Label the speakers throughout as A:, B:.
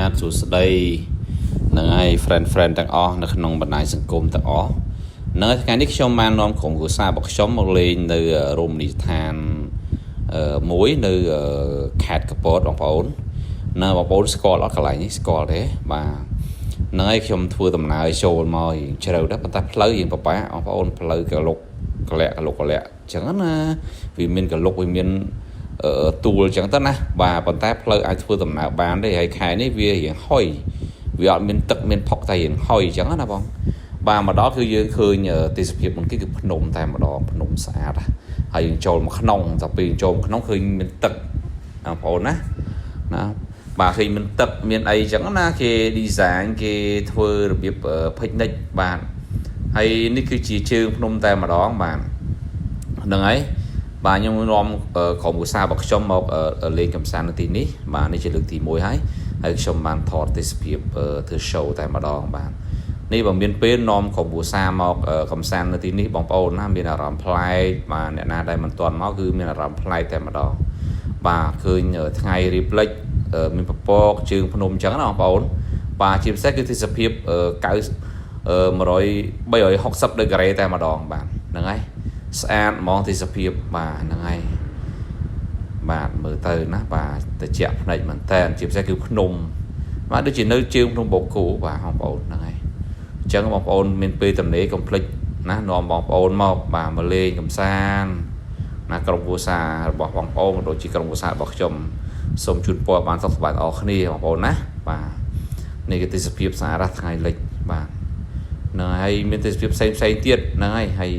A: បាទសួស្តីនឹងហើយ friend ទាំងអស់នៅក្នុងបណ្ដាញសង្គមទាំងអស់នៅថ្ងៃនេះខ្ញុំបាននាំក្រុមគ្រួសាររបស់ខ្ញុំមកលេងនៅរមណីយដ្ឋានមួយនៅខេត្តកំពតបងប្អូននៅបងប្អូនស្គាល់អត់កន្លែងនេះស្គាល់ទេបាទនៅហើយខ្ញុំធ្វើដំណើរចូលមកជ្រៅដែរប៉ុន្តែផ្លូវយើងពិបាកបងប្អូនផ្លូវកលុកកលាក់អញ្ចឹងណាវាមានកលុកវាមានទូលអញ្ចឹងទៅណាបាទប៉ុន្តែផ្លូវអាចធ្វើដំណើរបានទេហើយខែនេះវារៀងហុយវាអត់មានទឹកមានផុកតែរៀងហុយអញ្ចឹងណាបងបាទមកដល់គឺយើងឃើញទេសភាពមុនគេគឺភ្នំតែម្ដងភ្នំស្អាតហើយយើងចូលមកក្នុងតែពេលចូលក្នុងឃើញមានទឹកបងប្អូនណាបាទឃើញមានទឹកមានអីអញ្ចឹងណាគេ design គេធ្វើរបៀប picnic បាទហើយនេះគឺជាជើងភ្នំតែម្ដងបាទហ្នឹងហើយបាទខ្ញុំនាំក្រុមគ្រួសាររបស់ខ្ញុំមកលេងកម្សាន្តនៅទីនេះបាទនេះជាលើកទី1ហើយខ្ញុំបានថតទេសភាពធ្វើ show តែម្ដងបាទនេះបើមានពេលនាំក្រុមគ្រួសារមកកម្សាន្តនៅទីនេះបងប្អូនណាមានអារម្មណ៍ប្លែកបាទអ្នកណាដែលមិនទាន់មកគឺមានអារម្មណ៍ប្លែកតែម្ដងបាទឃើញថ្ងៃរៀបលិចមានពពកជើងភ្នំអញ្ចឹងណាបងប្អូនបាទជាពិសេសគឺទេសភាព360ដឺក្រេតែម្ដងបាទហ្នឹងហើយស្អាតហ្មងទេសភាពបាទហ្នឹងហើយបាទមើលទៅណាបាទត្រជាក់ភ្នែកមែនតើជាពិសេសគឺភ្នំបាទដូចជានៅជើងភ្នំបូកគោបាទបងប្អូនហ្នឹងហើយអញ្ចឹងបងប្អូនមានពេលទំនេរកុំភ្លេចណានាំបងប្អូនមកបាទមកលេងកម្សាន្តណាក្រុមគ្រួសាររបស់បងប្អូនដូចជាក្រុមគ្រួសាររបស់ខ្ញុំសូមជូនពរបានសុខសប្បាយអរគ្នាបងប្អូនណាបាទនេះគឺទេសភាពសារៈថ្ងៃលិចបាទហ្នឹងហើយមានទេសភាពផ្សេងទៀតហ្នឹងហើយ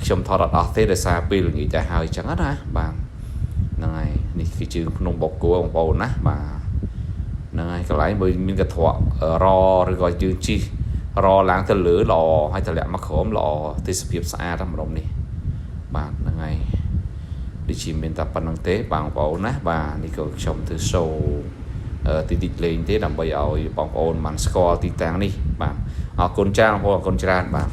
A: ខ្ញុំថតអត់អស់ទេដោយសារពេលល្ងាចតែហើយអញ្ចឹងណាបាទហ្នឹងហើយនេះគឺជើងភ្នំបូកគោបងប្អូនណាបាទហ្នឹងហើយកន្លែងបើមានកន្ត្រករឬក៏យើងជិះរឡើងទៅលើល្អហើយតម្លាក់មកក្រោមល្អទេសភាពស្អាតម្ដុំនេះបាទហ្នឹងហើយដូចជាមានតែប៉ុណ្្នឹងទេបងប្អូនណាបាទនេះក៏ខ្ញុំធ្វើ show ទីលេងទេដើម្បីឲ្យបងប្អូនបានស្គាល់ទីតាំងនេះបាទអរគុណច្រើនបងប្អូនអរគុណច្រើនបាទ